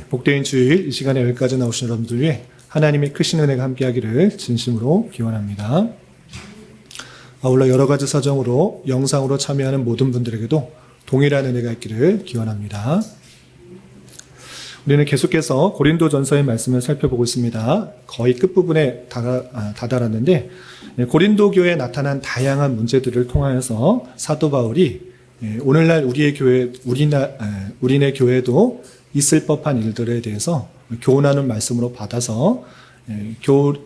복되인 주일 이 시간에 여기까지 나오신 여러분들 위해 하나님의 크신 은혜가 함께하기를 진심으로 기원합니다. 아울러 여러 가지 사정으로 영상으로 참여하는 모든 분들에게도 동일한 은혜가 있기를 기원합니다. 우리는 계속해서 고린도전서의 말씀을 살펴보고 있습니다. 거의 끝부분에 다다랐는데 고린도 교회에 나타난 다양한 문제들을 통하여서 사도 바울이 오늘날 우리네 교회도 있을 법한 일들에 대해서 교훈하는 말씀으로 받아서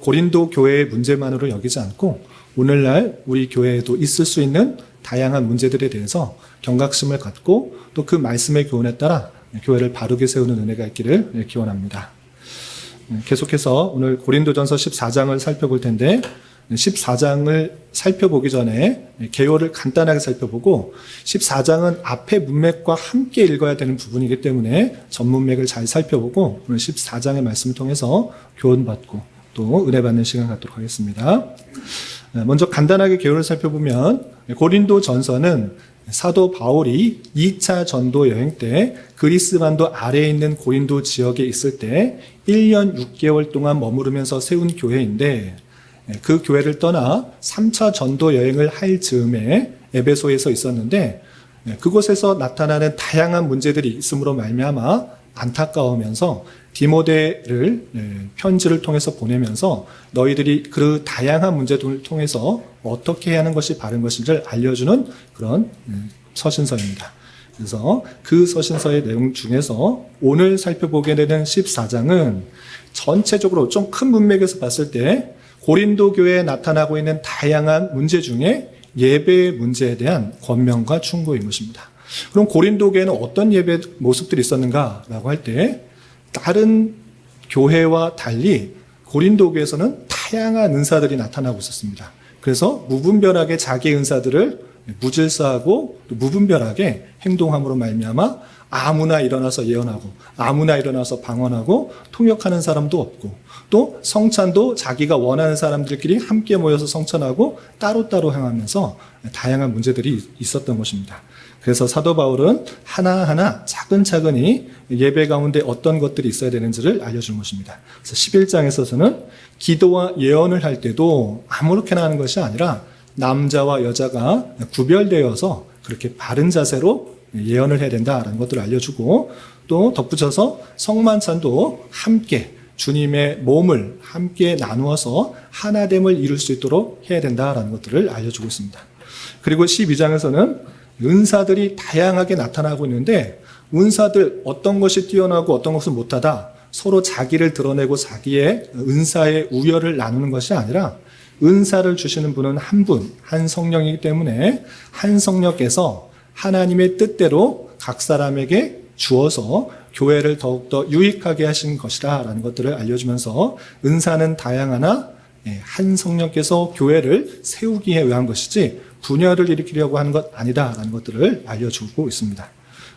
고린도 교회의 문제만으로 여기지 않고 오늘날 우리 교회에도 있을 수 있는 다양한 문제들에 대해서 경각심을 갖고 또 그 말씀의 교훈에 따라 교회를 바르게 세우는 은혜가 있기를 기원합니다. 계속해서 오늘 고린도전서 14장을 살펴볼 텐데 14장을 살펴보기 전에 개요를 간단하게 살펴보고 14장은 앞의 문맥과 함께 읽어야 되는 부분이기 때문에 전문맥을 잘 살펴보고 오늘 14장의 말씀을 통해서 교훈받고 또 은혜 받는 시간 갖도록 하겠습니다. 먼저 간단하게 개요를 살펴보면 고린도 전서는 사도 바울이 2차 전도 여행 때 그리스 반도 아래에 있는 고린도 지역에 있을 때 1년 6개월 동안 머무르면서 세운 교회인데 그 교회를 떠나 3차 전도 여행을 할 즈음에 에베소에서 있었는데 그곳에서 나타나는 다양한 문제들이 있음으로 말미암아 안타까우면서 디모데를 편지를 통해서 보내면서 너희들이 그 다양한 문제들을 통해서 어떻게 해야 하는 것이 바른 것인지를 알려주는 그런 서신서입니다. 그래서 그 서신서의 내용 중에서 오늘 살펴보게 되는 14장은 전체적으로 좀 큰 문맥에서 봤을 때 고린도 교회에 나타나고 있는 다양한 문제 중에 예배의 문제에 대한 권면과 충고인 것입니다. 그럼 고린도 교회는 어떤 예배 모습들이 있었는가라고 할 때 다른 교회와 달리 고린도 교회에서는 다양한 은사들이 나타나고 있었습니다. 그래서 무분별하게 자기의 은사들을 무질서하고 또 무분별하게 행동함으로 말미암아 아무나 일어나서 예언하고 아무나 일어나서 방언하고 통역하는 사람도 없고 또 성찬도 자기가 원하는 사람들끼리 함께 모여서 성찬하고 따로따로 행하면서 다양한 문제들이 있었던 것입니다. 그래서 사도 바울은 하나하나 차근차근히 예배 가운데 어떤 것들이 있어야 되는지를 알려주는 것입니다. 그래서 11장에서는 기도와 예언을 할 때도 아무렇게나 하는 것이 아니라 남자와 여자가 구별되어서 그렇게 바른 자세로 예언을 해야 된다라는 것들을 알려주고 또 덧붙여서 성만찬도 함께 주님의 몸을 함께 나누어서 하나됨을 이룰 수 있도록 해야 된다라는 것들을 알려주고 있습니다. 그리고 12장에서는 은사들이 다양하게 나타나고 있는데 은사들 어떤 것이 뛰어나고 어떤 것은 못하다 서로 자기를 드러내고 자기의 은사의 우열을 나누는 것이 아니라 은사를 주시는 분은 한 분, 한 성령이기 때문에 한 성령께서 하나님의 뜻대로 각 사람에게 주어서 교회를 더욱더 유익하게 하신 것이다 라는 것들을 알려주면서 은사는 다양하나 한 성령께서 교회를 세우기 위해 한 것이지 분열을 일으키려고 하는 것 아니다 라는 것들을 알려주고 있습니다.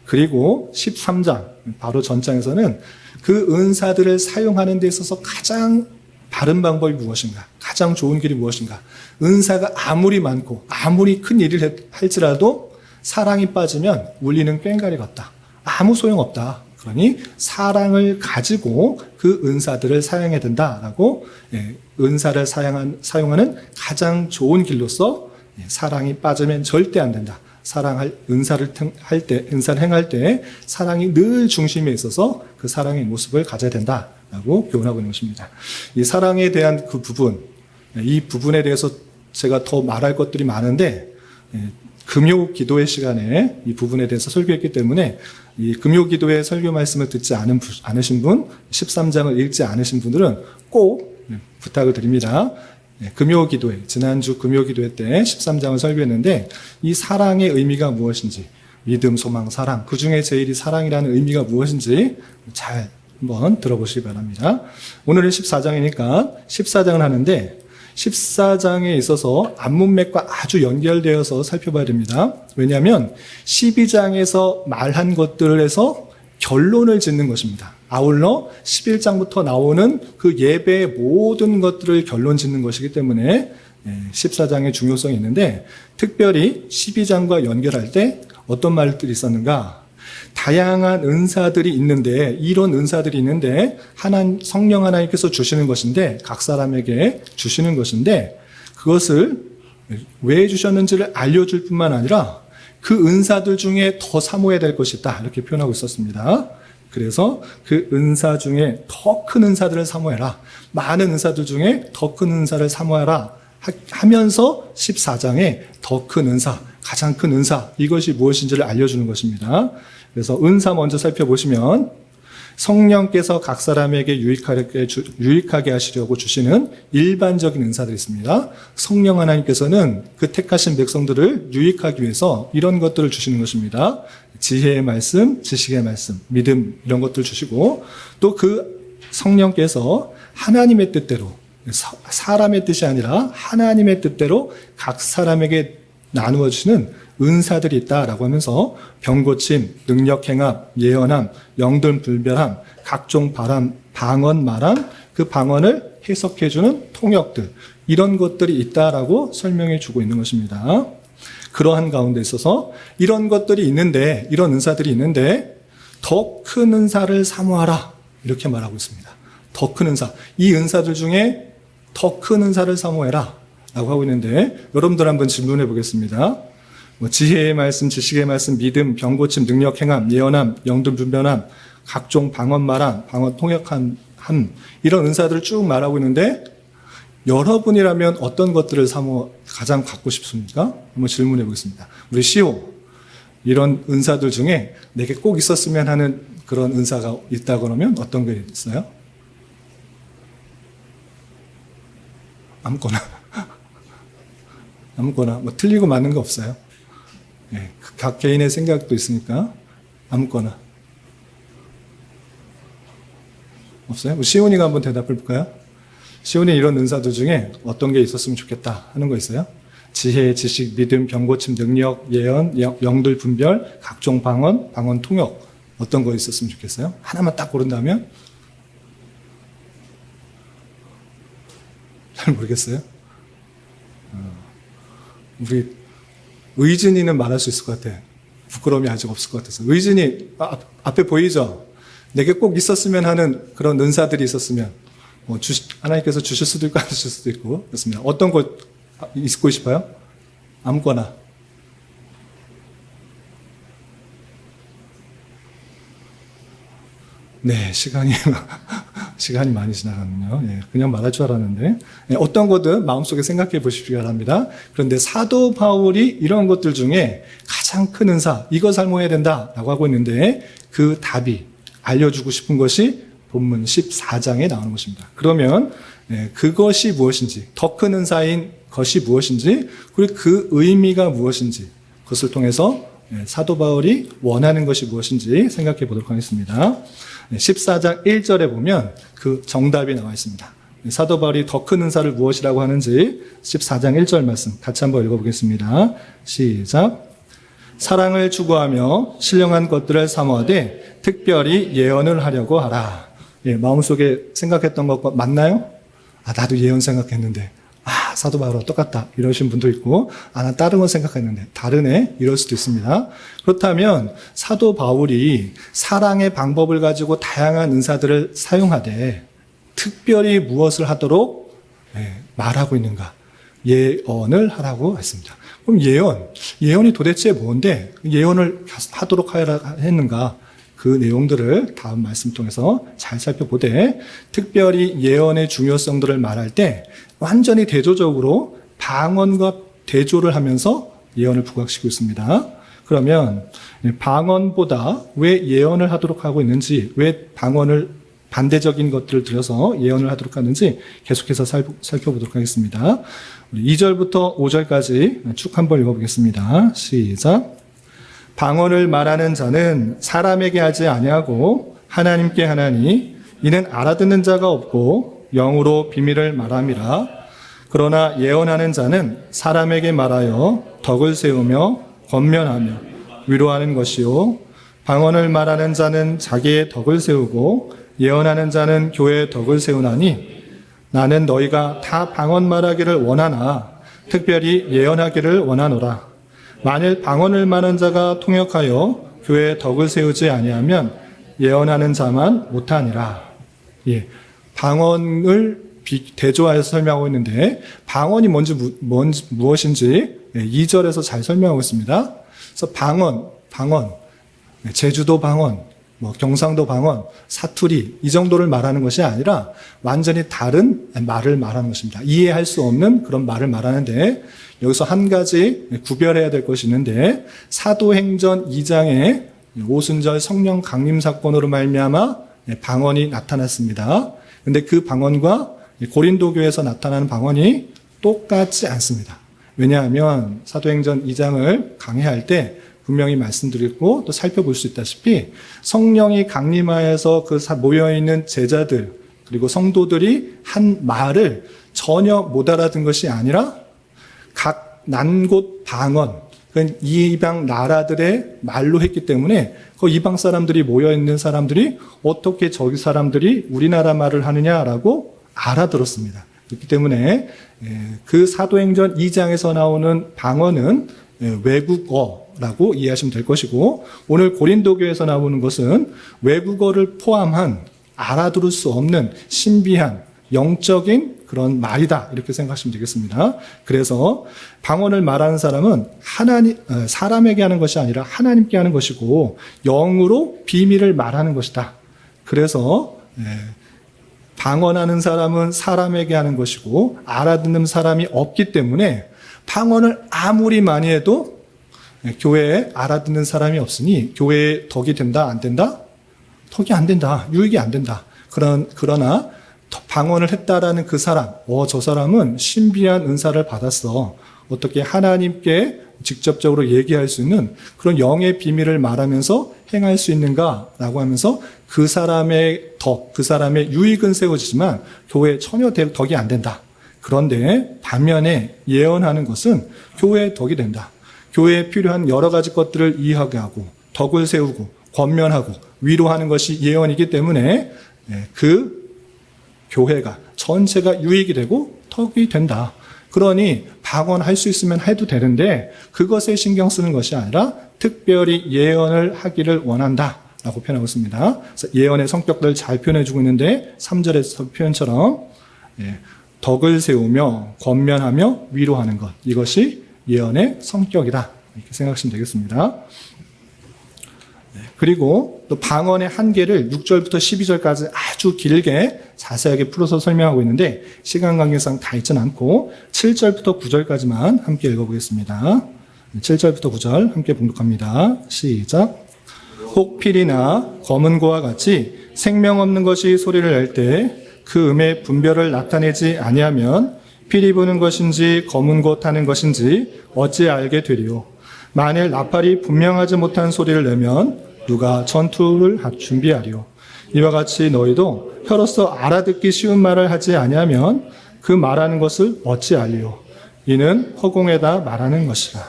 그리고 13장 바로 전장에서는 그 은사들을 사용하는 데 있어서 가장 바른 방법이 무엇인가? 가장 좋은 길이 무엇인가? 은사가 아무리 많고 아무리 큰 일을 할지라도 사랑이 빠지면 울리는 꽹과리 같다. 아무 소용없다. 그러니 사랑을 가지고 그 은사들을 사용해야 된다라고 은사를 사용하는 가장 좋은 길로서 사랑이 빠지면 절대 안 된다. 은사를 행할 때 사랑이 늘 중심에 있어서 그 사랑의 모습을 가져야 된다라고 교훈하고 있는 것입니다. 이 사랑에 대한 그 부분, 이 부분에 대해서 제가 더 말할 것들이 많은데 금요 기도회 시간에 이 부분에 대해서 설교했기 때문에 이 금요 기도회 설교 말씀을 듣지 않으신 분, 13장을 읽지 않으신 분들은 꼭 부탁을 드립니다. 금요 기도회, 지난주 금요 기도회 때 13장을 설교했는데 이 사랑의 의미가 무엇인지, 믿음, 소망, 사랑, 그 중에 제일이 사랑이라는 의미가 무엇인지 잘 한번 들어보시기 바랍니다. 오늘은 14장이니까 14장을 하는데 14장에 있어서 앞문맥과 아주 연결되어서 살펴봐야 됩니다. 왜냐하면 12장에서 말한 것들에서 결론을 짓는 것입니다. 아울러 11장부터 나오는 그 예배의 모든 것들을 결론 짓는 것이기 때문에 14장의 중요성이 있는데 특별히 12장과 연결할 때 어떤 말들이 있었는가? 다양한 은사들이 있는데, 이런 은사들이 있는데 성령 하나님께서 주시는 것인데, 각 사람에게 주시는 것인데, 그것을 왜 주셨는지를 알려줄 뿐만 아니라 그 은사들 중에 더 사모해야 될 것이 있다, 이렇게 표현하고 있었습니다. 그래서 그 은사 중에 더 큰 은사들을 사모해라, 많은 은사들 중에 더 큰 은사를 사모하라 하면서 14장에 더 큰 은사, 가장 큰 은사, 이것이 무엇인지를 알려주는 것입니다. 그래서 은사 먼저 살펴보시면, 성령께서 각 사람에게 유익하게 하시려고 주시는 일반적인 은사들이 있습니다. 성령 하나님께서는 그 택하신 백성들을 유익하기 위해서 이런 것들을 주시는 것입니다. 지혜의 말씀, 지식의 말씀, 믿음, 이런 것들을 주시고, 또 그 성령께서 하나님의 뜻대로, 사람의 뜻이 아니라 하나님의 뜻대로 각 사람에게 나누어 주시는 은사들이 있다라고 하면서 병고침, 능력 행함, 예언함, 영들 분별함, 각종 방언 말함, 그 방언을 해석해 주는 통역들, 이런 것들이 있다라고 설명해 주고 있는 것입니다. 그러한 가운데 있어서 이런 것들이 있는데, 이런 은사들이 있는데 더 큰 은사를 사모하라, 이렇게 말하고 있습니다. 더 큰 은사, 이 은사들 중에 더 큰 은사를 사모해라 라고 하고 있는데, 여러분들 한번 질문해 보겠습니다. 지혜의 말씀, 지식의 말씀, 믿음, 병고침, 능력 행함, 예언함, 영들 분별함, 각종 방언 말함, 방언 통역함, 이런 은사들을 쭉 말하고 있는데, 여러분이라면 어떤 것들을 가장 갖고 싶습니까? 한번 질문해 보겠습니다. 우리 시호, 이런 은사들 중에 내게 꼭 있었으면 하는 그런 은사가 있다고 그러면 어떤 게 있어요? 아무거나. 아무거나. 틀리고 맞는 거 없어요. 네, 각 개인의 생각도 있으니까 아무거나. 없어요? 시온이가 한번 대답해 볼까요? 시온이 이런 은사들 중에 어떤 게 있었으면 좋겠다 하는 거 있어요? 지혜, 지식, 믿음, 병고침, 능력, 예언, 영들 분별, 각종 방언 통역, 어떤 거 있었으면 좋겠어요? 하나만 딱 고른다면? 잘 모르겠어요? 우리 의진이는 말할 수 있을 것 같아. 부끄러움이 아직 없을 것 같아서. 의진이 앞에 보이죠? 내게 꼭 있었으면 하는 그런 은사들이 있었으면, 하나님께서 주실 수도 있고 안 주실 수도 있고 그렇습니다. 어떤 거 있고 싶어요? 아무거나. 네, 시간이 많이 지나갔네요. 예, 그냥 말할 줄 알았는데. 예, 어떤 거든 마음속에 생각해 보시기 바랍니다. 그런데 사도 바울이 이런 것들 중에 가장 큰 은사, 이거 사모해야 된다라고 하고 있는데, 그 답이 알려주고 싶은 것이 본문 14장에 나오는 것입니다. 그러면 그것이 무엇인지, 더 큰 은사인 것이 무엇인지, 그리고 그 의미가 무엇인지, 그것을 통해서 사도 바울이 원하는 것이 무엇인지 생각해 보도록 하겠습니다. 14장 1절에 보면 그 정답이 나와 있습니다. 사도 바울이 더 큰 은사를 무엇이라고 하는지 14장 1절 말씀 같이 한번 읽어보겠습니다. 시작. 사랑을 추구하며 신령한 것들을 사모하되 특별히 예언을 하려고 하라. 예, 마음속에 생각했던 것과 맞나요? 나도 예언 생각했는데 사도 바울과 똑같다, 이러신 분도 있고, 난 다른 거 생각했는데 다르네, 이럴 수도 있습니다. 그렇다면 사도 바울이 사랑의 방법을 가지고 다양한 은사들을 사용하되 특별히 무엇을 하도록 말하고 있는가? 예언을 하라고 했습니다. 그럼 예언이 도대체 뭔데 예언을 하도록 했는가? 그 내용들을 다음 말씀 통해서 잘 살펴보되, 특별히 예언의 중요성들을 말할 때 완전히 대조적으로 방언과 대조를 하면서 예언을 부각시키고 있습니다. 그러면 방언보다 왜 예언을 하도록 하고 있는지, 왜 방언을 반대적인 것들을 들여서 예언을 하도록 하는지 계속해서 살펴보도록 하겠습니다. 2절부터 5절까지 쭉 한번 읽어보겠습니다. 시작. 방언을 말하는 자는 사람에게 하지 아니하고 하나님께 하나니, 이는 알아듣는 자가 없고 영으로 비밀을 말함이라. 그러나 예언하는 자는 사람에게 말하여 덕을 세우며 권면하며 위로하는 것이요, 방언을 말하는 자는 자기의 덕을 세우고 예언하는 자는 교회의 덕을 세우나니, 나는 너희가 다 방언 말하기를 원하나 특별히 예언하기를 원하노라. 만일 방언을 말한 자가 통역하여 교회의 덕을 세우지 아니하면 예언하는 자만 못하니라. 예, 방언을 대조하여서 설명하고 있는데 방언이 무엇인지 2절에서 잘 설명하고 있습니다. 그래서 방언, 제주도 방언, 경상도 방언, 사투리 이 정도를 말하는 것이 아니라 완전히 다른 말을 말하는 것입니다. 이해할 수 없는 그런 말을 말하는데 여기서 한 가지 구별해야 될 것이 있는데 사도행전 2장에 오순절 성령 강림 사건으로 말미암아 방언이 나타났습니다. 그런데 그 방언과 고린도 교회에서 나타나는 방언이 똑같지 않습니다. 왜냐하면 사도행전 2장을 강해할 때 분명히 말씀드렸고 또 살펴볼 수 있다시피 성령이 강림하여서 그 모여있는 제자들 그리고 성도들이 한 말을 전혀 못 알아듣은 것이 아니라 각 난곳 방언, 이방 나라들의 말로 했기 때문에 그 이방 사람들이 모여있는 사람들이 어떻게 저기 사람들이 우리나라 말을 하느냐라고 알아들었습니다. 그렇기 때문에 그 사도행전 2장에서 나오는 방언은 외국어라고 이해하시면 될 것이고 오늘 고린도 교회에서 나오는 것은 외국어를 포함한 알아들을 수 없는 신비한 영적인 그런 말이다 이렇게 생각하시면 되겠습니다. 그래서 방언을 말하는 사람은 사람에게 하는 것이 아니라 하나님께 하는 것이고 영으로 비밀을 말하는 것이다. 그래서 방언하는 사람은 사람에게 하는 것이고 알아듣는 사람이 없기 때문에 방언을 아무리 많이 해도 교회에 알아듣는 사람이 없으니 교회에 덕이 된다 안 된다? 덕이 안 된다. 유익이 안 된다. 그러나 방언을 했다라는 그 사람, 저 사람은 신비한 은사를 받았어. 어떻게 하나님께 직접적으로 얘기할 수 있는 그런 영의 비밀을 말하면서 행할 수 있는가라고 하면서 그 사람의 덕, 그 사람의 유익은 세워지지만 교회에 전혀 덕이 안 된다. 그런데 반면에 예언하는 것은 교회의 덕이 된다. 교회에 필요한 여러 가지 것들을 이해하게 하고 덕을 세우고 권면하고 위로하는 것이 예언이기 때문에 그 교회가 전체가 유익이 되고 덕이 된다. 그러니 방언할 수 있으면 해도 되는데 그것에 신경 쓰는 것이 아니라 특별히 예언을 하기를 원한다라고 표현하고 있습니다. 그래서 예언의 성격들을 잘 표현해주고 있는데 3절의 표현처럼 덕을 세우며 권면하며 위로하는 것 이것이 예언의 성격이다 이렇게 생각하시면 되겠습니다. 그리고 또 방언의 한계를 6절부터 12절까지 아주 길게 자세하게 풀어서 설명하고 있는데 시간 관계상 다 있지는 않고 7절부터 9절까지만 함께 읽어보겠습니다. 7절부터 9절 함께 봉독합니다. 시작. 혹 필이나 검은 고와 같이 생명 없는 것이 소리를 낼 때 그 음의 분별을 나타내지 아니하면 필이 부는 것인지 검은 고 타는 것인지 어찌 알게 되리요. 만일 나팔이 분명하지 못한 소리를 내면 누가 전투를 준비하리요. 이와 같이 너희도 혀로서 알아듣기 쉬운 말을 하지 아니하면 그 말하는 것을 어찌 알리요. 이는 허공에다 말하는 것이라.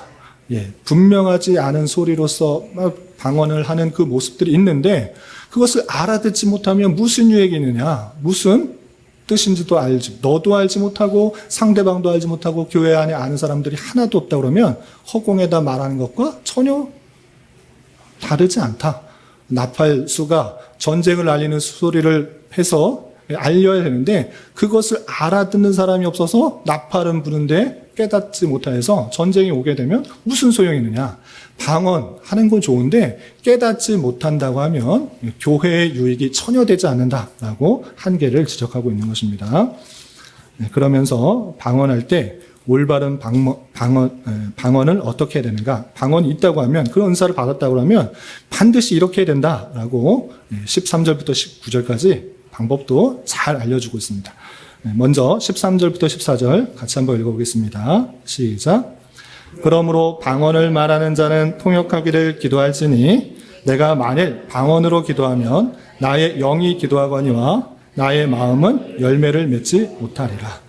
분명하지 않은 소리로서 방언을 하는 그 모습들이 있는데 그것을 알아듣지 못하면 무슨 유익이 있느냐. 무슨 뜻인지도 너도 알지 못하고 상대방도 알지 못하고 교회 안에 아는 사람들이 하나도 없다 그러면 허공에다 말하는 것과 전혀 다르지 않다. 나팔수가 전쟁을 알리는 소리를 해서 알려야 되는데 그것을 알아듣는 사람이 없어서 나팔은 부는데 깨닫지 못해서 전쟁이 오게 되면 무슨 소용이 있느냐. 방언하는 건 좋은데 깨닫지 못한다고 하면 교회의 유익이 전혀 되지 않는다라고 한계를 지적하고 있는 것입니다. 그러면서 방언할 때 올바른 방언을 어떻게 해야 되는가? 방언이 있다고 하면 그런 은사를 받았다고 하면 반드시 이렇게 해야 된다라고 13절부터 19절까지 방법도 잘 알려주고 있습니다. 먼저 13절부터 14절 같이 한번 읽어보겠습니다. 시작. 그러므로 방언을 말하는 자는 통역하기를 기도할지니 내가 만일 방언으로 기도하면 나의 영이 기도하거니와 나의 마음은 열매를 맺지 못하리라.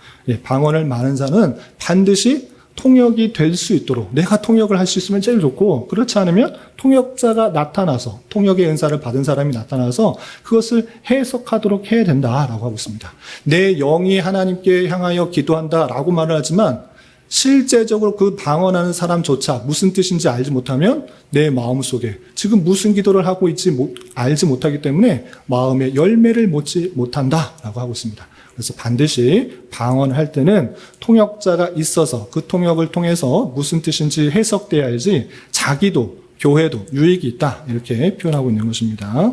방언을 말하는 자는 반드시 통역이 될 수 있도록 내가 통역을 할 수 있으면 제일 좋고 그렇지 않으면 통역자가 나타나서 통역의 은사를 받은 사람이 나타나서 그것을 해석하도록 해야 된다라고 하고 있습니다. 내 영이 하나님께 향하여 기도한다라고 말을 하지만 실제적으로 그 방언하는 사람조차 무슨 뜻인지 알지 못하면 내 마음속에 지금 무슨 기도를 하고 알지 못하기 때문에 마음의 열매를 맺지 못한다라고 하고 있습니다. 그래서 반드시 방언을 할 때는 통역자가 있어서 그 통역을 통해서 무슨 뜻인지 해석돼야지 자기도 교회도 유익이 있다 이렇게 표현하고 있는 것입니다.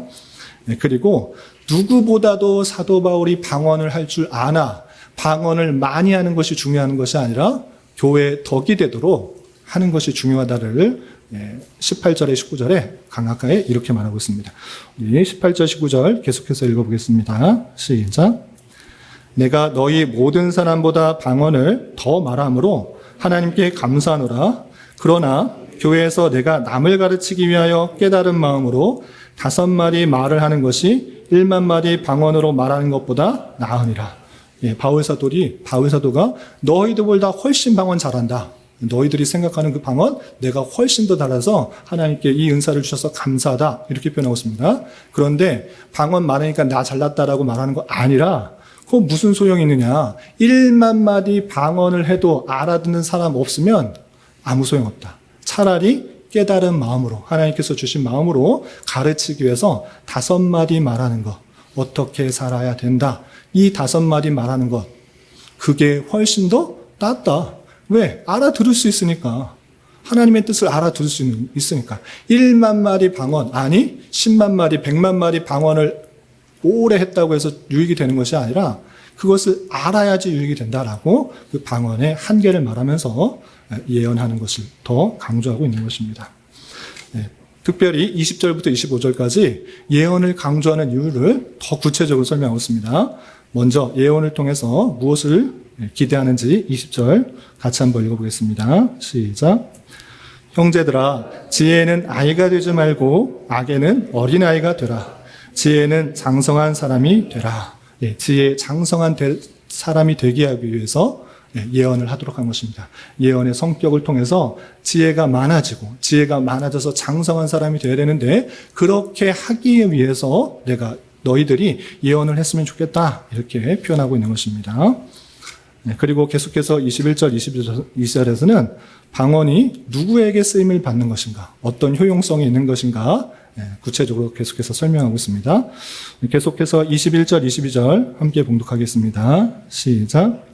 네, 그리고 누구보다도 사도 바울이 방언을 할 줄 아나 방언을 많이 하는 것이 중요한 것이 아니라 교회에 덕이 되도록 하는 것이 중요하다를 18절에 19절에 강하게 이렇게 말하고 있습니다. 우리 18절 19절 계속해서 읽어보겠습니다. 시작. 내가 너희 모든 사람보다 방언을 더 말함으로 하나님께 감사하노라. 그러나 교회에서 내가 남을 가르치기 위하여 깨달은 마음으로 5마디 말을 하는 것이 1만 마디 방언으로 말하는 것보다 나으니라. 바울 사도가 너희들보다 훨씬 방언 잘한다. 너희들이 생각하는 그 방언 내가 훨씬 더 달아서 하나님께 이 은사를 주셔서 감사하다. 이렇게 표현하고 있습니다. 그런데 방언 많으니까 나 잘났다라고 말하는 거 아니라 그거 무슨 소용이 있느냐. 1만 마디 방언을 해도 알아듣는 사람 없으면 아무 소용없다. 차라리 깨달은 마음으로 하나님께서 주신 마음으로 가르치기 위해서 5마디 말하는 것. 어떻게 살아야 된다. 이 5마디 말하는 것. 그게 훨씬 더 낫다. 왜? 알아들을 수 있으니까. 하나님의 뜻을 알아들을 수 있으니까. 1만 마디 방언, 아니 10만 마디, 100만 마디 방언을 오래 했다고 해서 유익이 되는 것이 아니라 그것을 알아야지 유익이 된다라고 그 방언의 한계를 말하면서 예언하는 것을 더 강조하고 있는 것입니다. 네, 특별히 20절부터 25절까지 예언을 강조하는 이유를 더 구체적으로 설명하고 있습니다. 먼저 예언을 통해서 무엇을 기대하는지 20절 같이 한번 읽어보겠습니다. 시작. 형제들아, 지혜는 아이가 되지 말고 악에는 어린아이가 되라. 지혜는 장성한 사람이 되라. 지혜 장성한 사람이 되게 하기 위해서 예언을 하도록 한 것입니다. 예언의 성격을 통해서 지혜가 많아져서 장성한 사람이 되어야 되는데 그렇게 하기 위해서 너희들이 예언을 했으면 좋겠다 이렇게 표현하고 있는 것입니다. 그리고 계속해서 21절, 22절에서는 방언이 누구에게 쓰임을 받는 것인가, 어떤 효용성이 있는 것인가 구체적으로 계속해서 설명하고 있습니다. 계속해서 21절, 22절 함께 봉독하겠습니다. 시작.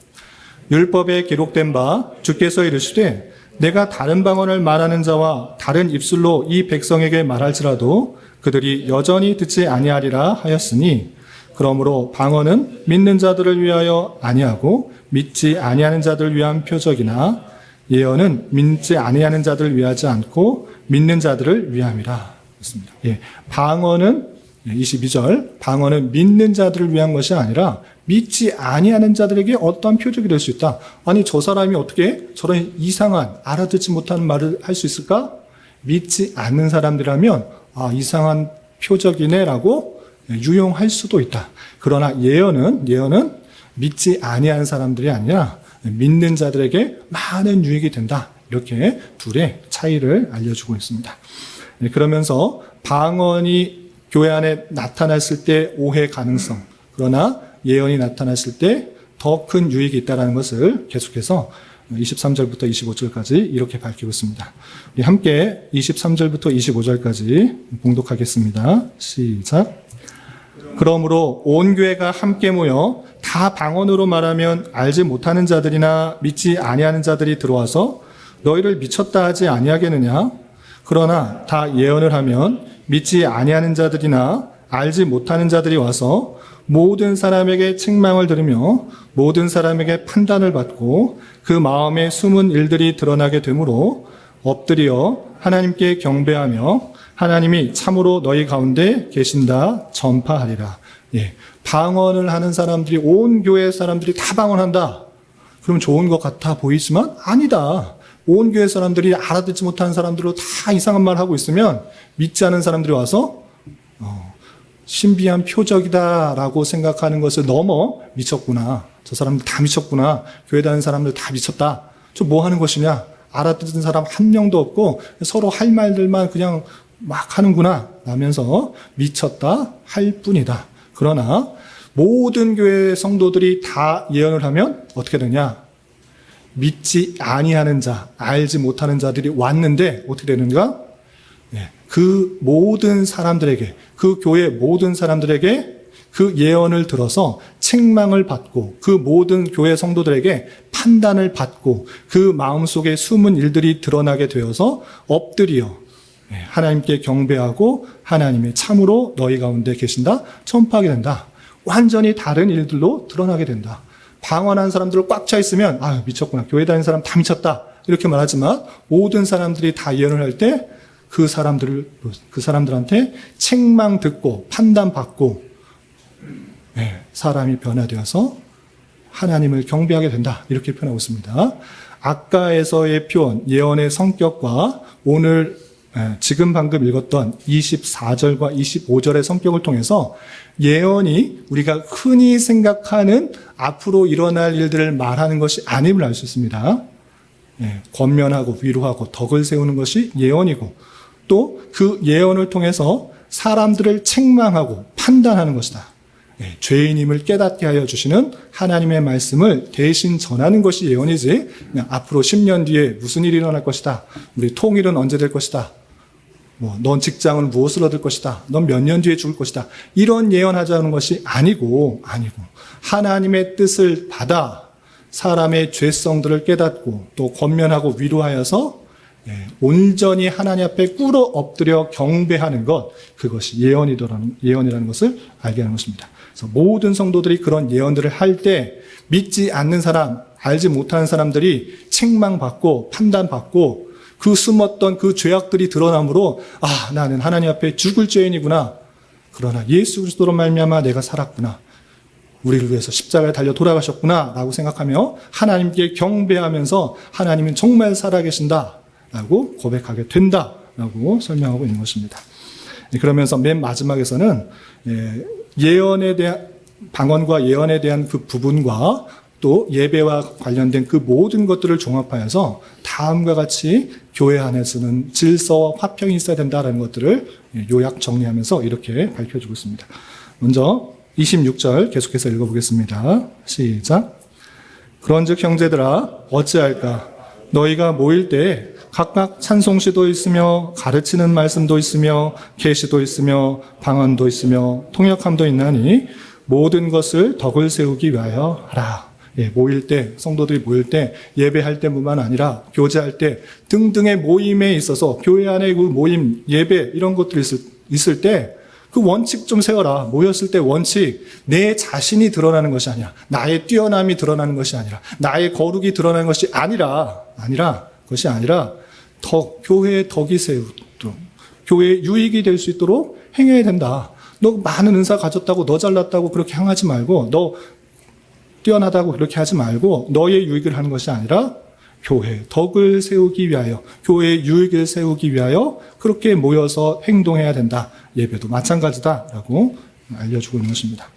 율법에 기록된 바 주께서 이르시되 내가 다른 방언을 말하는 자와 다른 입술로 이 백성에게 말할지라도 그들이 여전히 듣지 아니하리라 하였으니 그러므로 방언은 믿는 자들을 위하여 아니하고 믿지 아니하는 자들을 위한 표적이나 예언은 믿지 아니하는 자들을 위하지 않고 믿는 자들을 위함이라. 그렇습니다. 방언은 22절 방언은 믿는 자들을 위한 것이 아니라 믿지 아니하는 자들에게 어떠한 표적이 될 수 있다. 아니 저 사람이 어떻게 저런 이상한 알아듣지 못하는 말을 할 수 있을까? 믿지 않는 사람들이라면 이상한 표적이네라고 유용할 수도 있다. 그러나 예언은 믿지 아니하는 사람들이 아니라 믿는 자들에게 많은 유익이 된다. 이렇게 둘의 차이를 알려주고 있습니다. 그러면서 방언이 교회 안에 나타났을 때 오해 가능성, 그러나 예언이 나타났을 때 더 큰 유익이 있다는 것을 계속해서 23절부터 25절까지 이렇게 밝히고 있습니다. 우리 함께 23절부터 25절까지 봉독하겠습니다. 시작. 그러므로 온 교회가 함께 모여 다 방언으로 말하면 알지 못하는 자들이나 믿지 아니하는 자들이 들어와서 너희를 미쳤다 하지 아니하겠느냐? 그러나 다 예언을 하면 믿지 아니하는 자들이나 알지 못하는 자들이 와서 모든 사람에게 책망을 들으며 모든 사람에게 판단을 받고 그 마음에 숨은 일들이 드러나게 되므로 엎드려 하나님께 경배하며 하나님이 참으로 너희 가운데 계신다 전파하리라. 방언을 하는 사람들이 온 교회 사람들이 다 방언한다. 그럼 좋은 것 같아 보이지만 아니다. 온 교회 사람들이 알아듣지 못하는 사람들로 다 이상한 말 하고 있으면 믿지 않은 사람들이 와서 신비한 표적이다라고 생각하는 것을 넘어 미쳤구나. 저 사람들 다 미쳤구나. 교회 다니는 사람들 다 미쳤다. 저 뭐 하는 것이냐. 알아듣는 사람 한 명도 없고 서로 할 말들만 그냥 막 하는구나 라면서 미쳤다 할 뿐이다. 그러나 모든 교회 성도들이 다 예언을 하면 어떻게 되냐. 믿지 아니하는 자, 알지 못하는 자들이 왔는데 어떻게 되는가? 그 모든 사람들에게, 그 교회 모든 사람들에게 그 예언을 들어서 책망을 받고 그 모든 교회 성도들에게 판단을 받고 그 마음속에 숨은 일들이 드러나게 되어서 엎드려 하나님께 경배하고 하나님의 참으로 너희 가운데 계신다 전파하게 된다. 완전히 다른 일들로 드러나게 된다. 방언한 사람들 꽉 차 있으면 아유 미쳤구나, 교회 다니는 사람 다 미쳤다 이렇게 말하지만 모든 사람들이 다 예언을 할 때 그 사람들한테 책망 듣고 판단 받고 사람이 변화되어서 하나님을 경배하게 된다 이렇게 표현하고 있습니다. 아까에서의 표현 예언의 성격과 오늘 지금 방금 읽었던 24절과 25절의 성격을 통해서 예언이 우리가 흔히 생각하는 앞으로 일어날 일들을 말하는 것이 아님을 알 수 있습니다. 권면하고 위로하고 덕을 세우는 것이 예언이고 또 그 예언을 통해서 사람들을 책망하고 판단하는 것이다. 죄인임을 깨닫게 하여 주시는 하나님의 말씀을 대신 전하는 것이 예언이지 그냥 앞으로 10년 뒤에 무슨 일이 일어날 것이다. 우리 통일은 언제 될 것이다. 넌 직장은 무엇을 얻을 것이다. 넌 몇 년 뒤에 죽을 것이다. 이런 예언하자는 것이 아니고 하나님의 뜻을 받아 사람의 죄성들을 깨닫고 또 권면하고 위로하여서 온전히 하나님 앞에 꿇어 엎드려 경배하는 것, 그것이 예언이라는 것을 알게 하는 것입니다. 그래서 모든 성도들이 그런 예언들을 할 때 믿지 않는 사람, 알지 못하는 사람들이 책망받고 판단받고 그 숨었던 그 죄악들이 드러나므로 나는 하나님 앞에 죽을 죄인이구나. 그러나 예수 그리스도로 말미암아 내가 살았구나. 우리를 위해서 십자가에 달려 돌아가셨구나 라고 생각하며 하나님께 경배하면서 하나님은 정말 살아계신다 라고 고백하게 된다 라고 설명하고 있는 것입니다. 그러면서 맨 마지막에서는 예언에 대한 방언과 예언에 대한 그 부분과 또 예배와 관련된 그 모든 것들을 종합하여서 다음과 같이 교회 안에서는 질서와 화평이 있어야 된다라는 것들을 요약 정리하면서 이렇게 밝혀주고 있습니다. 먼저 26절 계속해서 읽어보겠습니다. 시작. 그런즉 형제들아 어찌할까? 너희가 모일 때 각각 찬송시도 있으며 가르치는 말씀도 있으며 계시도 있으며 방언도 있으며 통역함도 있나니 모든 것을 덕을 세우기 위하여 하라. 모일 때, 성도들이 모일 때, 예배할 때뿐만 아니라 교제할 때 등등의 모임에 있어서 교회 안에 그 모임, 예배 이런 것들이 있을 때 그 원칙 좀 세워라. 모였을 때 원칙, 내 자신이 드러나는 것이 아니라, 나의 뛰어남이 드러나는 것이 아니라, 나의 거룩이 드러나는 것이 아니라, 교회의 덕이 세우도록, 교회의 유익이 될 수 있도록 행해야 된다. 너 많은 은사 가졌다고, 너 잘났다고 그렇게 향하지 말고, 너 뛰어나다고 그렇게 하지 말고, 너의 유익을 하는 것이 아니라, 교회 덕을 세우기 위하여, 교회의 유익을 세우기 위하여 그렇게 모여서 행동해야 된다. 예배도 마찬가지다라고 알려주고 있는 것입니다.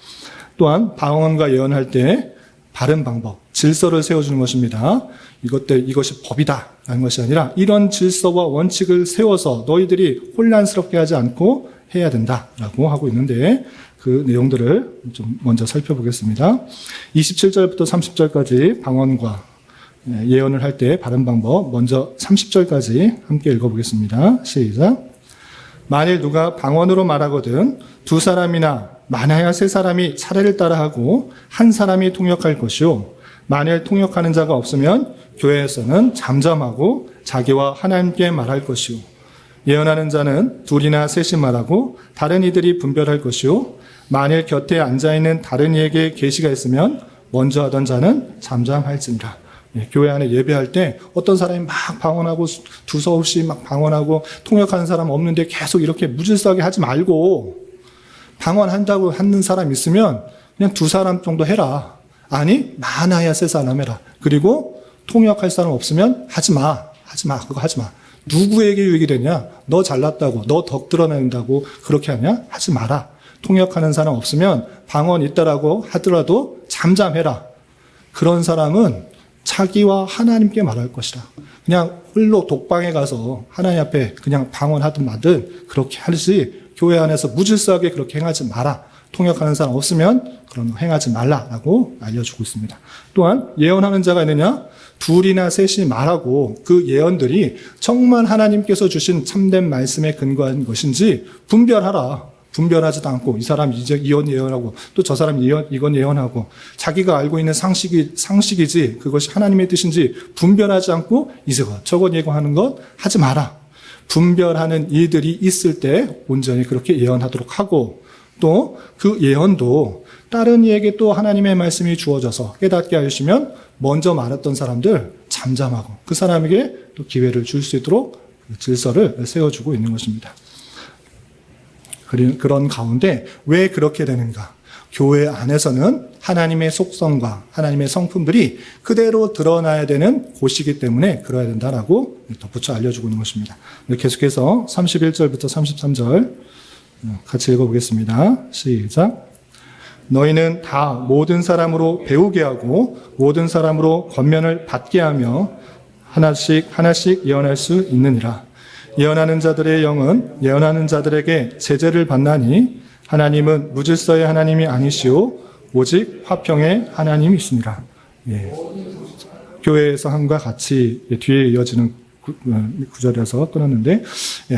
또한 방언과 예언할 때 바른 방법, 질서를 세워주는 것입니다. 이것이 법이다라는 것이 아니라 이런 질서와 원칙을 세워서 너희들이 혼란스럽게 하지 않고 해야 된다라고 하고 있는데 그 내용들을 좀 먼저 살펴보겠습니다. 27절부터 30절까지 방언과 예언을 할 때 바른 방법, 먼저 30절까지 함께 읽어보겠습니다. 시작. 만일 누가 방언으로 말하거든 두 사람이나 많아야 세 사람이 차례를 따라하고 한 사람이 통역할 것이요. 만일 통역하는 자가 없으면 교회에서는 잠잠하고 자기와 하나님께 말할 것이요. 예언하는 자는 둘이나 셋이 말하고 다른 이들이 분별할 것이요. 만일 곁에 앉아있는 다른 이에게 계시가 있으면 먼저 하던 자는 잠잠할지니라. 교회 안에 예배할 때 어떤 사람이 막 방언하고 두서없이 막 방언하고 통역하는 사람 없는데 계속 이렇게 무질서하게 하지 말고 방언한다고 하는 사람 있으면 그냥 두 사람 정도 해라. 아니 많아야 세 사람 해라. 그리고 통역할 사람 없으면 하지 마. 그거 하지 마. 누구에게 유익이 되냐? 너 잘났다고, 너 덕 드러낸다고 그렇게 하냐? 하지 마라. 통역하는 사람 없으면 방언 있다라고 하더라도 잠잠해라. 그런 사람은 자기와 하나님께 말할 것이다. 그냥 홀로 독방에 가서 하나님 앞에 그냥 방언하든 마든 그렇게 하지 교회 안에서 무질서하게 그렇게 행하지 마라 통역하는 사람 없으면 그런 거 행하지 말라라고 알려주고 있습니다. 또한 예언하는 자가 있느냐? 둘이나 셋이 말하고 그 예언들이 정말 하나님께서 주신 참된 말씀에 근거한 것인지 분별하라. 분별하지도 않고 이 사람 이제 이건 예언하고 또 저 사람 이건 예언하고 자기가 알고 있는 상식이지 그것이 하나님의 뜻인지 분별하지 않고 이거 저건 예고하는 것 하지 마라. 분별하는 이들이 있을 때 온전히 그렇게 예언하도록 하고 또 그 예언도 다른 이에게 또 하나님의 말씀이 주어져서 깨닫게 하시면 먼저 말했던 사람들 잠잠하고 그 사람에게 또 기회를 줄 수 있도록 질서를 세워주고 있는 것입니다. 그런 가운데 왜 그렇게 되는가? 교회 안에서는 하나님의 속성과 하나님의 성품들이 그대로 드러나야 되는 곳이기 때문에 그러야 된다라고 덧붙여 알려주고 있는 것입니다. 계속해서 31절부터 33절 같이 읽어보겠습니다. 시작. 너희는 다 모든 사람으로 배우게 하고 모든 사람으로 권면을 받게 하며 하나씩 예언할 수 있느니라. 예언하는 자들의 영은 예언하는 자들에게 제재를 받나니 하나님은 무질서의 하나님이 아니시오 오직 화평의 하나님이시니라. 예. 교회에서 함과 같이 뒤에 이어지는 구절에서 끊었는데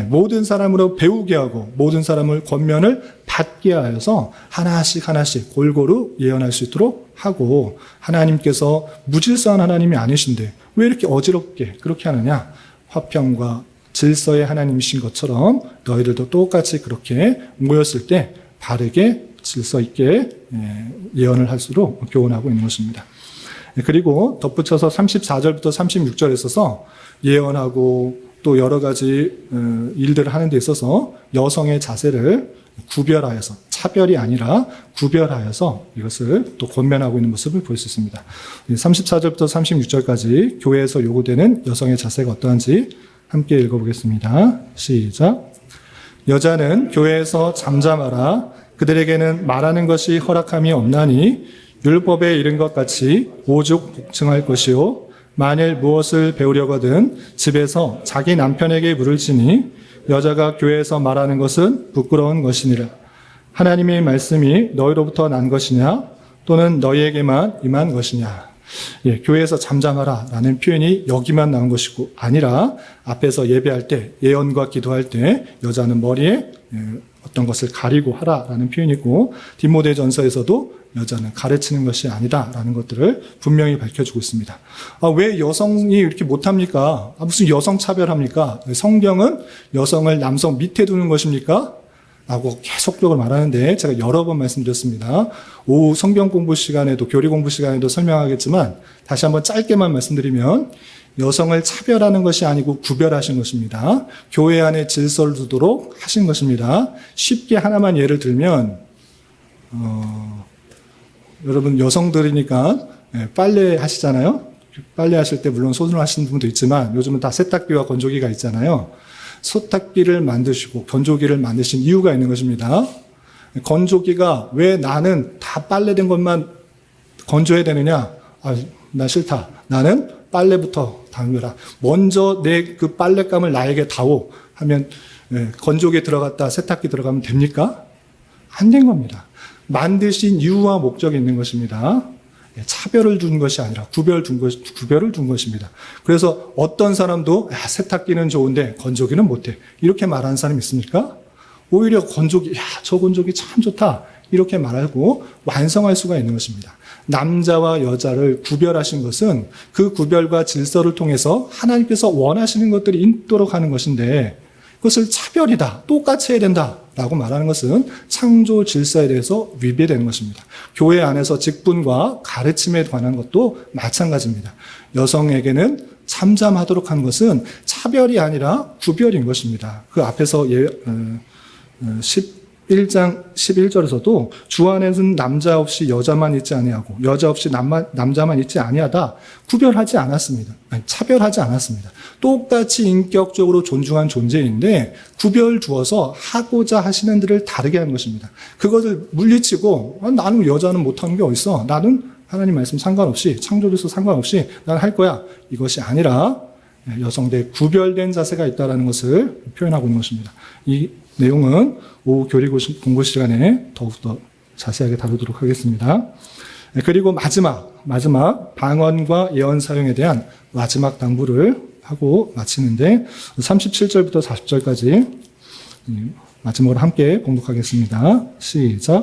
모든 사람으로 배우게 하고 모든 사람을 권면을 받게 하여서 하나씩 골고루 예언할 수 있도록 하고 하나님께서 무질서한 하나님이 아니신데 왜 이렇게 어지럽게 그렇게 하느냐? 화평과 질서의 하나님이신 것처럼 너희들도 똑같이 그렇게 모였을 때 바르게 질서 있게 예언을 할수록 교훈하고 있는 것입니다. 그리고 덧붙여서 34절부터 36절에 있어서 예언하고 또 여러 가지 일들을 하는 데 있어서 여성의 자세를 구별하여서 차별이 아니라 구별하여서 이것을 또 권면하고 있는 모습을 볼 수 있습니다. 34절부터 36절까지 교회에서 요구되는 여성의 자세가 어떠한지 함께 읽어보겠습니다. 시작. 여자는 교회에서 잠잠하라. 그들에게는 말하는 것이 허락함이 없나니 율법에 이른 것 같이 오죽 복증할 것이요 만일 무엇을 배우려거든 집에서 자기 남편에게 물을지니 여자가 교회에서 말하는 것은 부끄러운 것이니라. 하나님의 말씀이 너희로부터 난 것이냐 또는 너희에게만 임한 것이냐. 교회에서 잠잠하라 라는 표현이 여기만 나온 것이고 아니라 앞에서 예배할 때 예언과 기도할 때 여자는 머리에 어떤 것을 가리고 하라라는 표현이고 디모데전서에서도 여자는 가르치는 것이 아니다라는 것들을 분명히 밝혀주고 있습니다. 왜 여성이 이렇게 못합니까? 무슨 여성 차별합니까? 성경은 여성을 남성 밑에 두는 것입니까? 라고 계속적으로 말하는데 제가 여러 번 말씀드렸습니다. 오후 성경 공부 시간에도 교리 공부 시간에도 설명하겠지만 다시 한번 짧게만 말씀드리면 여성을 차별하는 것이 아니고 구별하신 것입니다. 교회 안에 질서를 두도록 하신 것입니다. 쉽게 하나만 예를 들면 여러분 여성들이니까 빨래 하시잖아요. 빨래 하실 때 물론 손으로 하시는 분도 있지만 요즘은 다 세탁기와 건조기가 있잖아요. 세탁기를 만드시고 건조기를 만드신 이유가 있는 것입니다. 건조기가 왜 나는 다 빨래된 것만 건조해야 되느냐? 나 싫다. 나는 빨래부터 담그라. 먼저 내 그 빨랫감을 나에게 다오 하면 건조기에 들어갔다 세탁기 들어가면 됩니까? 안 된 겁니다. 만드신 이유와 목적이 있는 것입니다. 차별을 둔 것이 아니라 구별을 둔 것입니다. 그래서 어떤 사람도 세탁기는 좋은데 건조기는 못해. 이렇게 말하는 사람이 있습니까? 오히려 건조기, 저 건조기 참 좋다. 이렇게 말하고 완성할 수가 있는 것입니다. 남자와 여자를 구별하신 것은 그 구별과 질서를 통해서 하나님께서 원하시는 것들이 있도록 하는 것인데 그것을 차별이다, 똑같이 해야 된다라고 말하는 것은 창조 질서에 대해서 위배되는 것입니다. 교회 안에서 직분과 가르침에 관한 것도 마찬가지입니다. 여성에게는 잠잠하도록 한 것은 차별이 아니라 구별인 것입니다. 그 앞에서 11장 11절에서도 주 안에는 남자 없이 여자만 있지 아니하고 여자 없이 남자만 있지 아니하다 구별하지 않았습니다. 차별하지 않았습니다. 똑같이 인격적으로 존중한 존재인데 구별 두어서 하고자 하시는 들을 다르게 하는 것입니다. 그것을 물리치고 나는 여자는 못하는 게 어딨어. 나는 하나님 말씀 상관없이 창조주에서 상관없이 나는 할 거야. 이것이 아니라 여성대 구별된 자세가 있다는 것을 표현하고 있는 것입니다. 이 내용은 오후 교리 공부 시간에 더욱더 자세하게 다루도록 하겠습니다. 그리고 마지막 방언과 예언 사용에 대한 마지막 당부를 하고 마치는데 37절부터 40절까지 마지막으로 함께 봉독하겠습니다. 시작.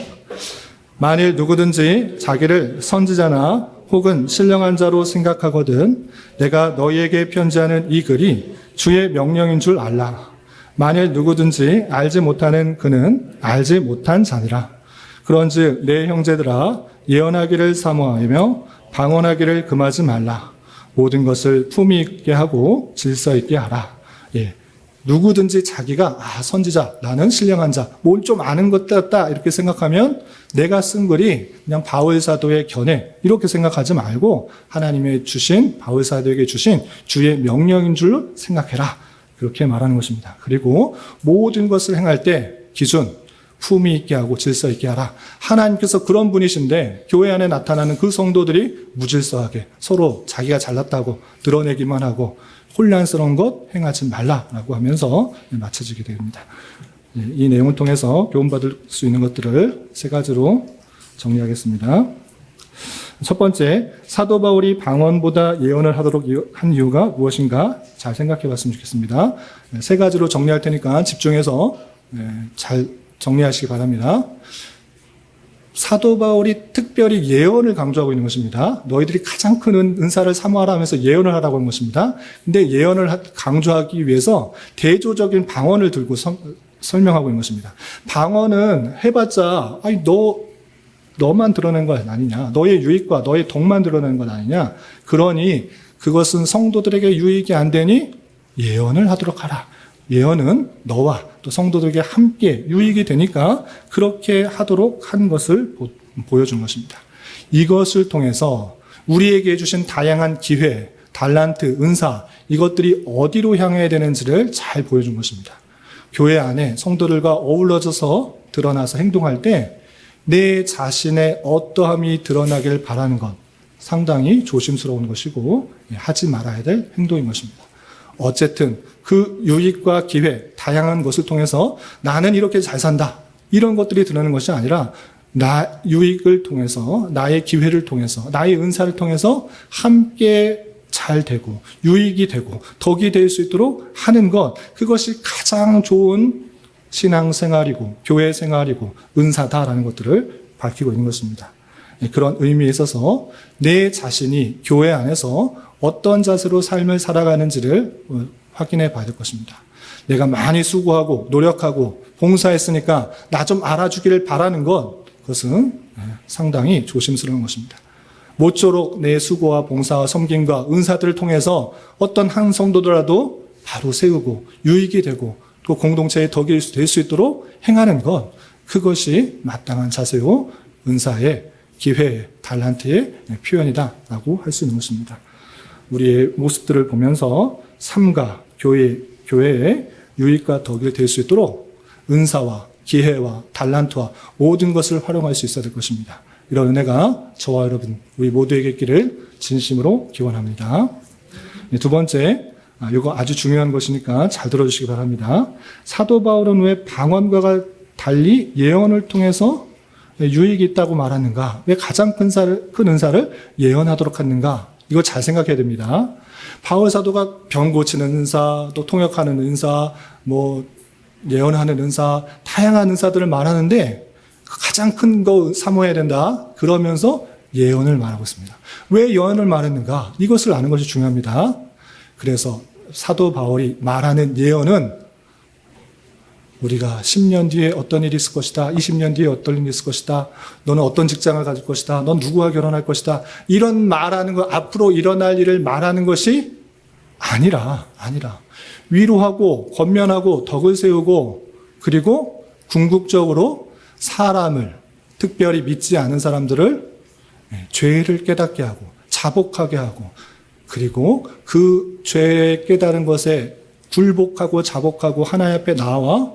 만일 누구든지 자기를 선지자나 혹은 신령한 자로 생각하거든 내가 너희에게 편지하는 이 글이 주의 명령인 줄 알라. 만일 누구든지 알지 못하는 그는 알지 못한 자니라. 그런즉 내 형제들아 예언하기를 사모하며 방언하기를 금하지 말라. 모든 것을 품위 있게 하고 질서 있게 하라. 예. 누구든지 자기가 선지자, 나는 신령한 자, 뭘 좀 아는 것 같다 이렇게 생각하면 내가 쓴 글이 그냥 바울 사도의 견해 이렇게 생각하지 말고 하나님의 주신 바울 사도에게 주신 주의 명령인 줄 생각해라. 그렇게 말하는 것입니다. 그리고 모든 것을 행할 때 기준 품위 있게 하고 질서 있게 하라. 하나님께서 그런 분이신데 교회 안에 나타나는 그 성도들이 무질서하게 서로 자기가 잘났다고 드러내기만 하고 혼란스러운 것 행하지 말라라고 하면서 맞춰지게 됩니다. 이 내용을 통해서 교훈받을 수 있는 것들을 세 가지로 정리하겠습니다. 첫 번째, 사도 바울이 방언보다 예언을 하도록 한 이유가 무엇인가 잘 생각해 봤으면 좋겠습니다. 세 가지로 정리할 테니까 집중해서 잘 정리하시기 바랍니다. 사도 바울이 특별히 예언을 강조하고 있는 것입니다. 너희들이 가장 큰 은사를 사모하라 하면서 예언을 하라고 하는 것입니다. 근데 예언을 강조하기 위해서 대조적인 방언을 들고 설명하고 있는 것입니다. 방언은 해봤자 너만 드러낸 것 아니냐. 너의 유익과 너의 덕만 드러낸 것 아니냐. 그러니 그것은 성도들에게 유익이 안 되니 예언을 하도록 하라. 예언은 너와 또 성도들에게 함께 유익이 되니까 그렇게 하도록 한 것을 보여준 것입니다. 이것을 통해서 우리에게 주신 다양한 기회, 달란트, 은사 이것들이 어디로 향해야 되는지를 잘 보여준 것입니다. 교회 안에 성도들과 어우러져서 드러나서 행동할 때 내 자신의 어떠함이 드러나길 바라는 것 상당히 조심스러운 것이고 하지 말아야 될 행동인 것입니다. 어쨌든 그 유익과 기회, 다양한 것을 통해서 나는 이렇게 잘 산다. 이런 것들이 드러나는 것이 아니라 나 유익을 통해서, 나의 기회를 통해서, 나의 은사를 통해서 함께 잘 되고 유익이 되고 덕이 될 수 있도록 하는 것, 그것이 가장 좋은 신앙생활이고 교회 생활이고 은사다라는 것들을 밝히고 있는 것입니다. 그런 의미에 있어서 내 자신이 교회 안에서 어떤 자세로 삶을 살아가는지를 확인해 봐야 될 것입니다. 내가 많이 수고하고 노력하고 봉사했으니까 나 좀 알아주기를 바라는 것, 그것은 상당히 조심스러운 것입니다. 모쪼록 내 수고와 봉사와 섬김과 은사들을 통해서 어떤 한 성도더라도 바로 세우고 유익이 되고 또 공동체의 덕이 될 수 있도록 행하는 것, 그것이 마땅한 자세요 은사의 기회의 달란트의 표현이다라고 할 수 있는 것입니다. 우리의 모습들을 보면서 삶과 교회의 유익과 덕이 될 수 있도록 은사와 기회와 달란트와 모든 것을 활용할 수 있어야 될 것입니다. 이런 은혜가 저와 여러분 우리 모두에게 있기를 진심으로 기원합니다. 두 번째, 이거 아주 중요한 것이니까 잘 들어주시기 바랍니다. 사도 바울은 왜 방언과 달리 예언을 통해서 유익이 있다고 말하는가? 왜 가장 큰 은사를 예언하도록 하는가? 이거 잘 생각해야 됩니다. 바울 사도가 병 고치는 은사, 또 통역하는 은사, 예언하는 은사, 다양한 은사들을 말하는데 가장 큰 거 사모해야 된다. 그러면서 예언을 말하고 있습니다. 왜 예언을 말했는가? 이것을 아는 것이 중요합니다. 그래서 사도 바울이 말하는 예언은 우리가 10년 뒤에 어떤 일이 있을 것이다. 20년 뒤에 어떤 일이 있을 것이다. 너는 어떤 직장을 가질 것이다. 넌 누구와 결혼할 것이다. 이런 말하는 것, 앞으로 일어날 일을 말하는 것이 아니라 위로하고 권면하고 덕을 세우고 그리고 궁극적으로 사람을, 특별히 믿지 않은 사람들을 죄를 깨닫게 하고 자복하게 하고 그리고 그 죄 깨달은 것에 굴복하고 자복하고 하나님 앞에 나와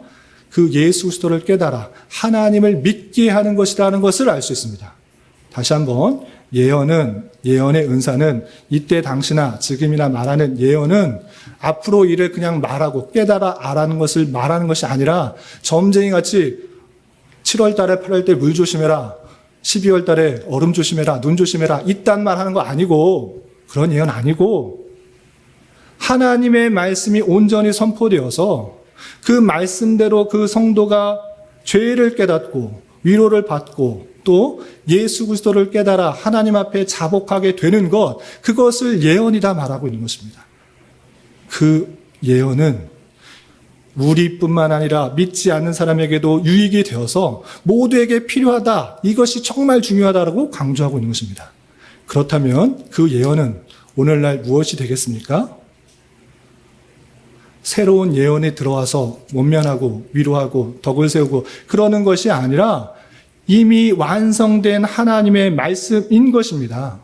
그 예수 그리스도를 깨달아 하나님을 믿게 하는 것이라는 것을 알 수 있습니다. 다시 한번 예언의 은사는 이때 당시나 지금이나 말하는 예언은 앞으로 일을 그냥 말하고 깨달아 아라는 것을 말하는 것이 아니라 점쟁이 같이 7월 달에 8월 때 물 조심해라. 12월 달에 얼음 조심해라. 눈 조심해라. 이딴 말 하는 거 아니고, 그런 예언 아니고, 하나님의 말씀이 온전히 선포되어서 그 말씀대로 그 성도가 죄를 깨닫고 위로를 받고 또 예수 그리스도를 깨달아 하나님 앞에 자복하게 되는 것, 그것을 예언이다 말하고 있는 것입니다. 그 예언은 우리뿐만 아니라 믿지 않는 사람에게도 유익이 되어서 모두에게 필요하다. 이것이 정말 중요하다고 강조하고 있는 것입니다. 그렇다면 그 예언은 오늘날 무엇이 되겠습니까? 새로운 예언이 들어와서 원면하고 위로하고 덕을 세우고 그러는 것이 아니라 이미 완성된 하나님의 말씀인 것입니다.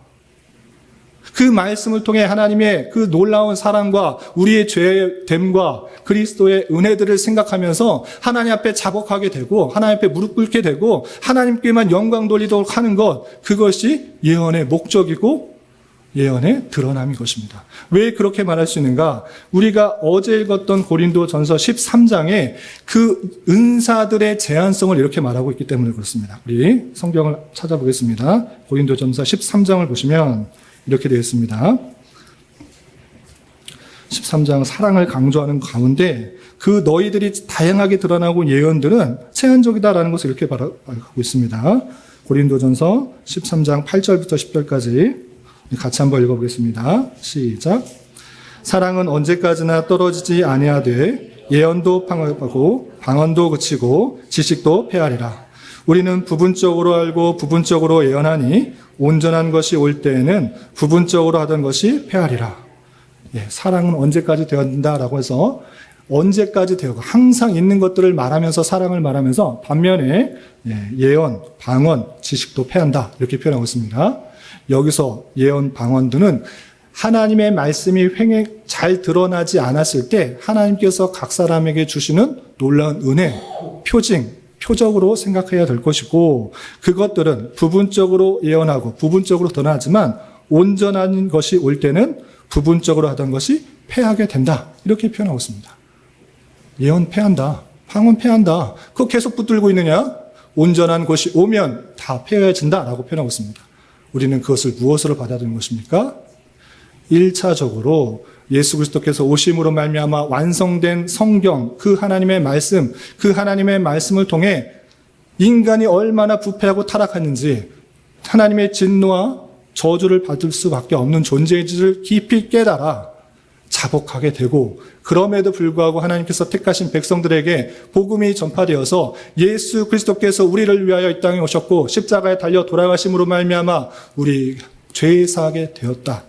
그 말씀을 통해 하나님의 그 놀라운 사랑과 우리의 죄됨과 그리스도의 은혜들을 생각하면서 하나님 앞에 자복하게 되고 하나님 앞에 무릎 꿇게 되고 하나님께만 영광 돌리도록 하는 것, 그것이 예언의 목적이고 예언의 드러남인 것입니다. 왜 그렇게 말할 수 있는가? 우리가 어제 읽었던 고린도전서 13장에 그 은사들의 제한성을 이렇게 말하고 있기 때문에 그렇습니다. 우리 성경을 찾아보겠습니다. 고린도전서 13장을 보시면 이렇게 되어 있습니다. 13장 사랑을 강조하는 가운데 그 너희들이 다양하게 드러나고 예언들은 제한적이다라는 것을 이렇게 말하고 있습니다. 고린도전서 13장 8절부터 10절까지 같이 한번 읽어보겠습니다. 시작. 사랑은 언제까지나 떨어지지 아니하되 예언도 방황하고 방언도 그치고 지식도 패하리라. 우리는 부분적으로 알고 부분적으로 예언하니 온전한 것이 올 때에는 부분적으로 하던 것이 패하리라. 사랑은 언제까지 되어진다라고 해서 언제까지 되고 항상 있는 것들을 말하면서 사랑을 말하면서 반면에 예언, 방언, 지식도 패한다 이렇게 표현하고 있습니다. 여기서 예언, 방언들은 하나님의 말씀이 잘 드러나지 않았을 때 하나님께서 각 사람에게 주시는 놀라운 은혜, 표적으로 생각해야 될 것이고, 그것들은 부분적으로 예언하고 부분적으로 드러나지만 온전한 것이 올 때는 부분적으로 하던 것이 패하게 된다 이렇게 표현하고 있습니다. 예언 패한다, 방언 패한다, 그거 계속 붙들고 있느냐? 온전한 것이 오면 다 패해진다라고 표현하고 있습니다. 우리는 그것을 무엇으로 받아들이는 것입니까? 1차적으로 예수 그리스도께서 오심으로 말미암아 완성된 성경, 그 하나님의 말씀, 그 하나님의 말씀을 통해 인간이 얼마나 부패하고 타락했는지, 하나님의 진노와 저주를 받을 수밖에 없는 존재인지를 깊이 깨달아 자복하게 되고, 그럼에도 불구하고 하나님께서 택하신 백성들에게 복음이 전파되어서 예수 그리스도께서 우리를 위하여 이 땅에 오셨고 십자가에 달려 돌아가심으로 말미암아 우리 죄 사하게 되었다.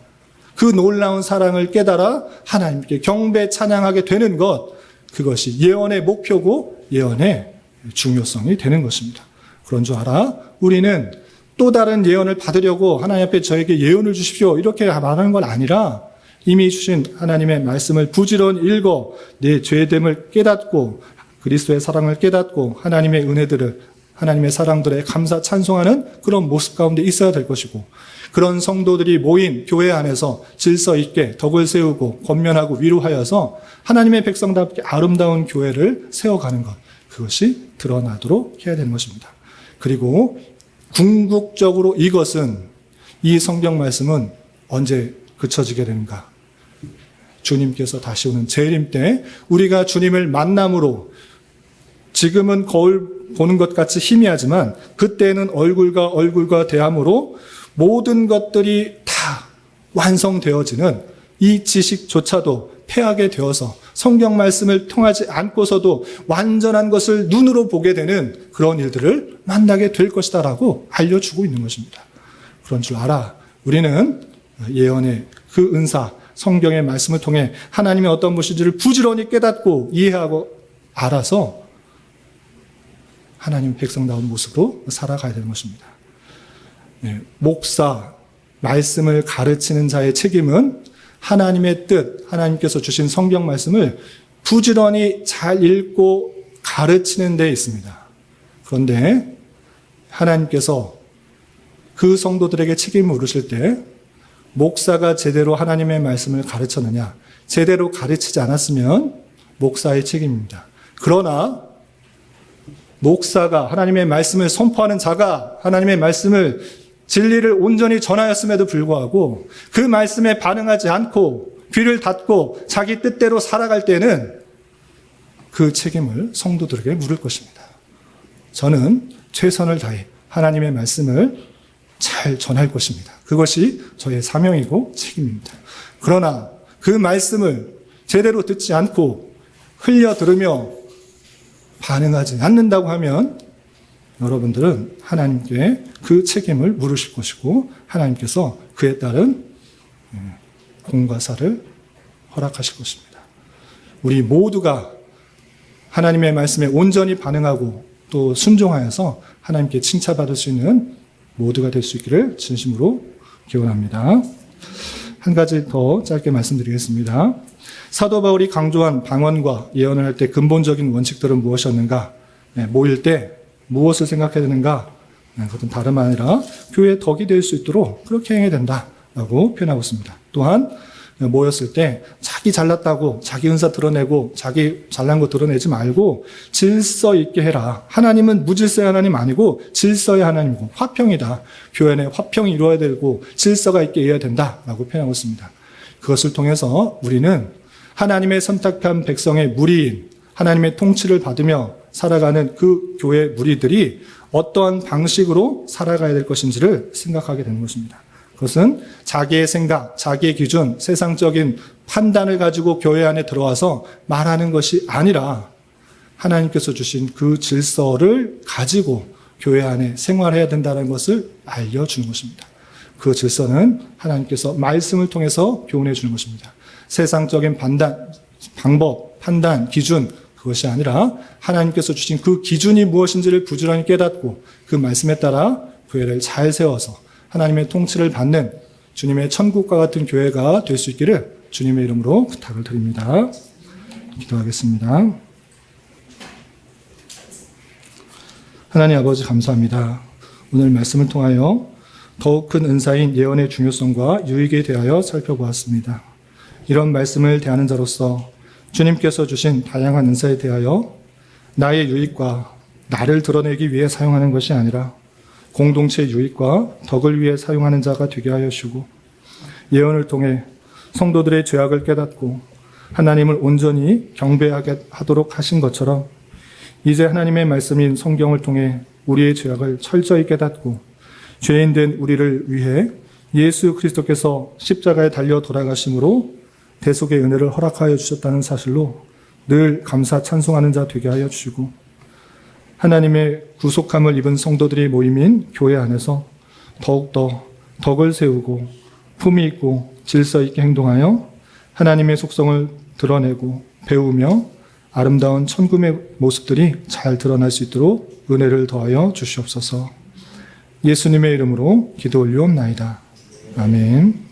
그 놀라운 사랑을 깨달아 하나님께 경배 찬양하게 되는 것, 그것이 예언의 목표고 예언의 중요성이 되는 것입니다. 그런 줄 알아? 우리는 또 다른 예언을 받으려고 하나님 앞에 저에게 예언을 주십시오 이렇게 말하는 건 아니라 이미 주신 하나님의 말씀을 부지런히 읽어 내 죄됨을 깨닫고 그리스도의 사랑을 깨닫고 하나님의 은혜들을, 하나님의 사랑들에 감사 찬송하는 그런 모습 가운데 있어야 될 것이고, 그런 성도들이 모인 교회 안에서 질서 있게 덕을 세우고 권면하고 위로하여서 하나님의 백성답게 아름다운 교회를 세워가는 것, 그것이 드러나도록 해야 되는 것입니다. 그리고 궁극적으로 이것은, 이 성경 말씀은 언제 그쳐지게 되는가? 주님께서 다시 오는 재림 때 우리가 주님을 만남으로, 지금은 거울 보는 것 같이 희미하지만 그때는 얼굴과 대함으로 모든 것들이 다 완성되어지는 이 지식조차도 패하게 되어서 성경 말씀을 통하지 않고서도 완전한 것을 눈으로 보게 되는 그런 일들을 만나게 될 것이다라고 알려주고 있는 것입니다. 그런 줄 알아. 우리는 예언의 그 은사, 성경의 말씀을 통해 하나님의 어떤 것인지를 부지런히 깨닫고 이해하고 알아서 하나님 백성다운 모습으로 살아가야 되는 것입니다. 목사, 말씀을 가르치는 자의 책임은 하나님의 뜻, 하나님께서 주신 성경 말씀을 부지런히 잘 읽고 가르치는 데 있습니다. 그런데 하나님께서 그 성도들에게 책임을 물으실 때 목사가 제대로 하나님의 말씀을 가르쳤느냐, 제대로 가르치지 않았으면 목사의 책임입니다. 그러나 목사가, 하나님의 말씀을 선포하는 자가 하나님의 말씀을, 진리를 온전히 전하였음에도 불구하고 그 말씀에 반응하지 않고 귀를 닫고 자기 뜻대로 살아갈 때는 그 책임을 성도들에게 물을 것입니다. 저는 최선을 다해 하나님의 말씀을 잘 전할 것입니다. 그것이 저의 사명이고 책임입니다. 그러나 그 말씀을 제대로 듣지 않고 흘려 들으며 반응하지 않는다고 하면 여러분들은 하나님께 그 책임을 물으실 것이고 하나님께서 그에 따른 공과 사를 허락하실 것입니다. 우리 모두가 하나님의 말씀에 온전히 반응하고 또 순종하여서 하나님께 칭찬받을 수 있는 모두가 될 수 있기를 진심으로 기원합니다. 한 가지 더 짧게 말씀드리겠습니다. 사도 바울이 강조한 방언과 예언을 할 때 근본적인 원칙들은 무엇이었는가? 모일 때 무엇을 생각해야 되는가? 그것은 다름 아니라 교회의 덕이 될 수 있도록 그렇게 행해야 된다라고 표현하고 있습니다. 또한 모였을 때 자기 잘났다고 자기 은사 드러내고 자기 잘난 거 드러내지 말고 질서 있게 해라. 하나님은 무질서의 하나님 아니고 질서의 하나님이고 화평이다. 교회 내 화평이 이루어야 되고 질서가 있게 이어야 된다라고 표현하고 있습니다. 그것을 통해서 우리는 하나님의 선택한 백성의 무리인 하나님의 통치를 받으며 살아가는 그 교회 무리들이 어떠한 방식으로 살아가야 될 것인지를 생각하게 되는 것입니다. 그것은 자기의 생각, 자기의 기준, 세상적인 판단을 가지고 교회 안에 들어와서 말하는 것이 아니라 하나님께서 주신 그 질서를 가지고 교회 안에 생활해야 된다는 것을 알려주는 것입니다. 그 질서는 하나님께서 말씀을 통해서 교훈해 주는 것입니다. 세상적인 방법, 판단, 기준, 그것이 아니라 하나님께서 주신 그 기준이 무엇인지를 부지런히 깨닫고 그 말씀에 따라 교회를 잘 세워서 하나님의 통치를 받는 주님의 천국과 같은 교회가 될 수 있기를 주님의 이름으로 부탁을 드립니다. 기도하겠습니다. 하나님 아버지 감사합니다. 오늘 말씀을 통하여 더욱 큰 은사인 예언의 중요성과 유익에 대하여 살펴보았습니다. 이런 말씀을 대하는 자로서 주님께서 주신 다양한 은사에 대하여 나의 유익과 나를 드러내기 위해 사용하는 것이 아니라 공동체의 유익과 덕을 위해 사용하는 자가 되게 하여 주시고 예언을 통해 성도들의 죄악을 깨닫고 하나님을 온전히 경배하게 하도록 하신 것처럼 이제 하나님의 말씀인 성경을 통해 우리의 죄악을 철저히 깨닫고 죄인된 우리를 위해 예수 그리스도께서 십자가에 달려 돌아가심으로 대속의 은혜를 허락하여 주셨다는 사실로 늘 감사 찬송하는 자 되게 하여 주시고 하나님의 구속함을 입은 성도들이 모임인 교회 안에서 더욱더 덕을 세우고 품위 있고 질서 있게 행동하여 하나님의 속성을 드러내고 배우며 아름다운 천국의 모습들이 잘 드러날 수 있도록 은혜를 더하여 주시옵소서. 예수님의 이름으로 기도 올리옵나이다. 아멘.